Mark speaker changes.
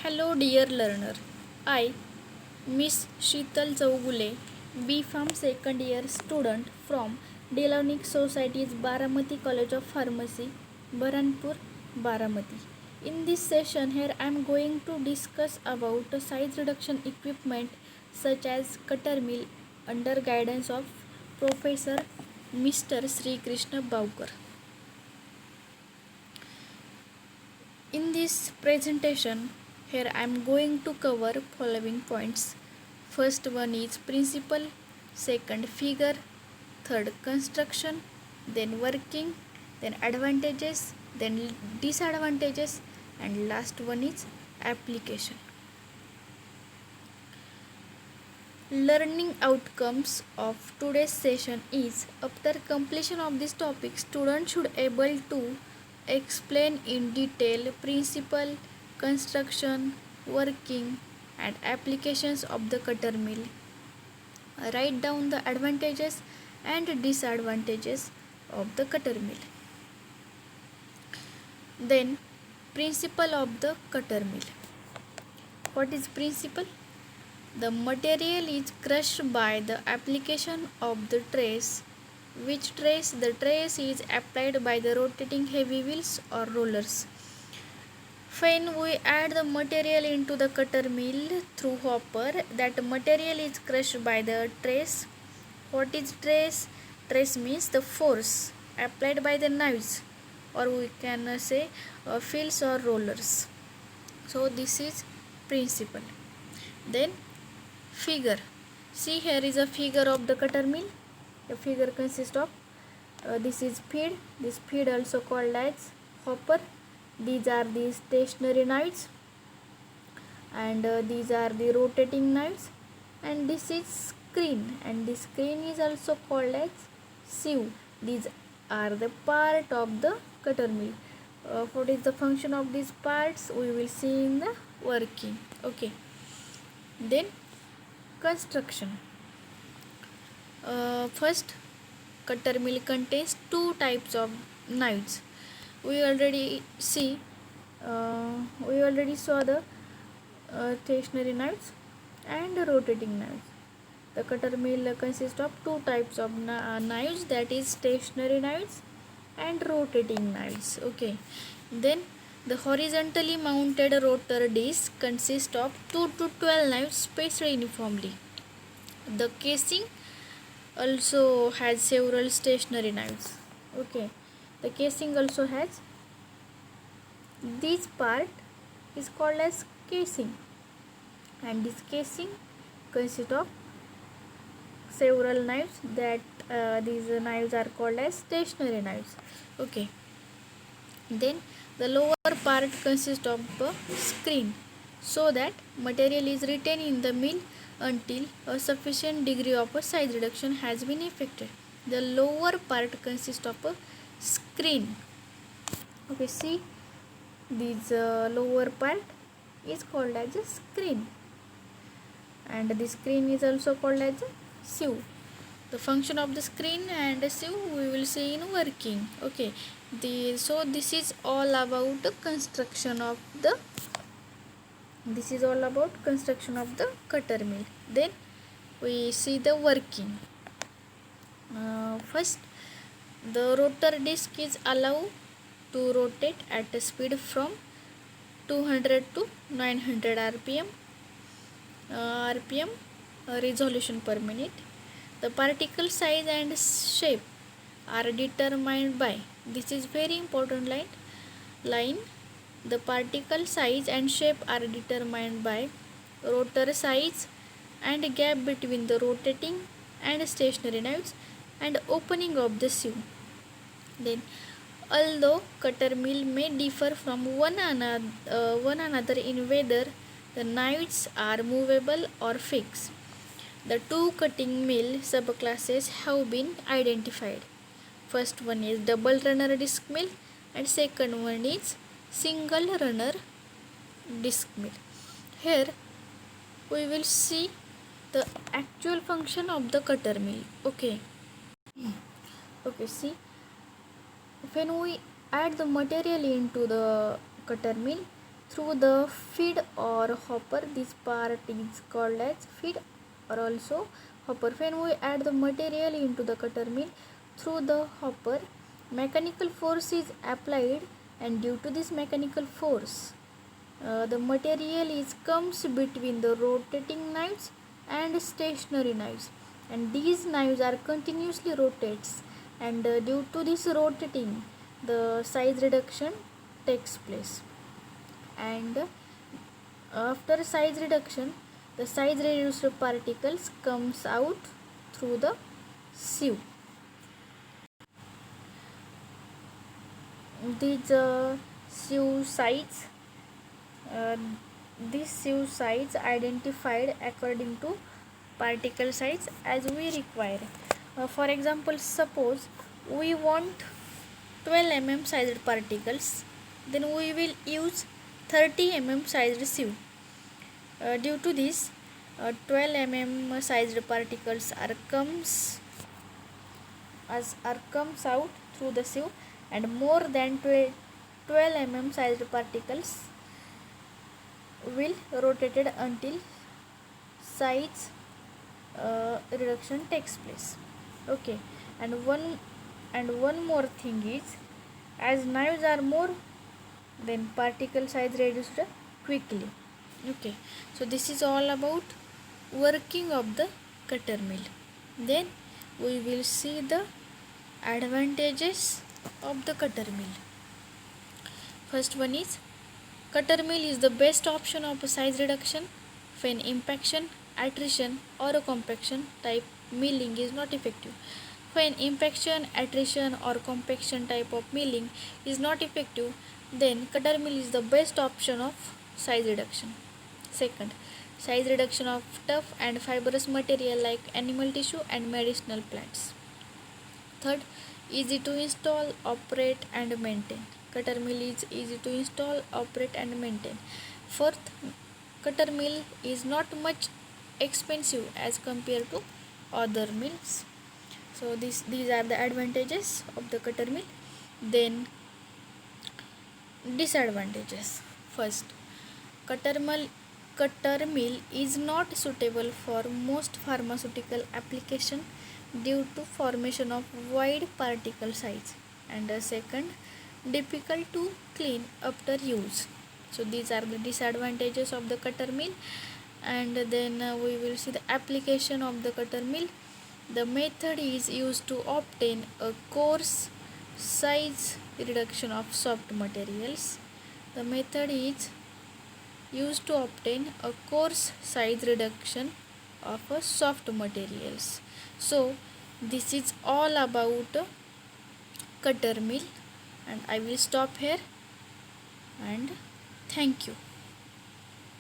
Speaker 1: Hello dear learner. I, Miss Sheetal Chaugule, B Farm second year student from Delonic Society's Baramati College of Pharmacy, Baranpur, Baramati. In this session here I am going to discuss about size reduction equipment such as cutter mill under guidance of Professor Mr. Sri Krishna Baukar. In this presentation, here I am going to cover following points. First one is principle, second figure, third construction, then working, then advantages, then disadvantages, and last one is application. Learning outcomes of today's session is after completion of this topic, students should able to explain in detail principle, construction, working and applications of the cutter mill. Write down the advantages and disadvantages of the cutter mill. Then principle of the cutter mill. What is principle? The material is crushed by the application of the trace. Which trace? The trace is applied by the rotating heavy wheels or rollers. When we add the material into the cutter mill through hopper, that material is crushed by the trace. What is trace? Trace means the force applied by the knives, or we can say wheels or rollers. So this is principle. Then figure. See, here is a figure of the cutter mill. The figure consists of this is feed. This feed also called as hopper. These are the stationary knives, and these are the rotating knives, and this is screen, and this screen is also called as sieve. These are the part of the cutter mill. What is the function of these parts? We will see in the working. Okay. Then construction. First, cutter mill contains two types of knives. We already saw the stationary knives and rotating knives. The cutter mill consists of two types of knives, that is stationary knives and rotating knives. Okay. Then the horizontally mounted rotor disc consists of 2 to 12 knives spaced uniformly. The casing also has several stationary knives. Okay. The casing also has, this part is called as casing, and this casing consists of several knives, that these knives are called as stationary knives. Okay. Then the lower part consists of a screen, so that material is retained in the mill until a sufficient degree of a size reduction has been effected. The lower part consists of a screen. Okay, see, this lower part is called as a screen, and the screen is also called as a sieve. The function of the screen and the sieve we will see in working. Okay, so this is all about the construction of the cutter mill. Then we see the working. First, the rotor disc is allowed to rotate at a speed from 200 to 900 rpm resolution per minute. The particle size and shape are determined by, this is very important line, the particle size and shape are determined by rotor size and gap between the rotating and stationary knives and opening of the sieve. Then, although cutter mill may differ from one another in whether the knives are movable or fixed, the two cutting mill subclasses have been identified. First one is double runner disc mill, and second one is single runner disc mill. Here we will see the actual function of the cutter mill. Okay, see, when we add the material into the cutter mill, through the feed or hopper. This part is called as feed or also hopper. When we add the material into the cutter mill through the hopper, mechanical force is applied, and due to this mechanical force, the material is comes between the rotating knives and stationary knives, and these knives are continuously rotates, and due to this rotating, the size reduction takes place. And after size reduction, the size reduced particles comes out through the sieve. These sieve sites, uh, these sieve sites identified according to particle size as we require. For example, suppose we want 12 sized particles, then we will use 30 sized sieve. Due to this, 12 sized particles comes out through the sieve, and more than 12 sized particles will rotated until size reduction takes place. Okay, and one more thing is, as knives are more, then particle size reduced quickly. Okay, so this is all about working of the cutter mill. Then we will see the advantages of the cutter mill. First one is, cutter mill is the best option of a size reduction when impaction, attrition or a compaction type milling is not effective. When impaction, attrition or compaction type of milling is not effective, then cutter mill is the best option of size reduction. Second, size reduction of tough and fibrous material like animal tissue and medicinal plants. Third, easy to install, operate and maintain. Cutter mill is easy to install, operate and maintain. Fourth, cutter mill is not much expensive as compared to other mills. So these are the advantages of the cutter mill. Then disadvantages. First, cutter mill cutter mill is not suitable for most pharmaceutical application due to formation of wide particle size, and second, difficult to clean after use. So these are the disadvantages of the cutter mill. And then we will see the application of the cutter mill. The method is used to obtain a coarse size reduction of soft materials. The method is used to obtain a coarse size reduction of soft materials. So this is all about cutter mill, and I will stop here, and thank you.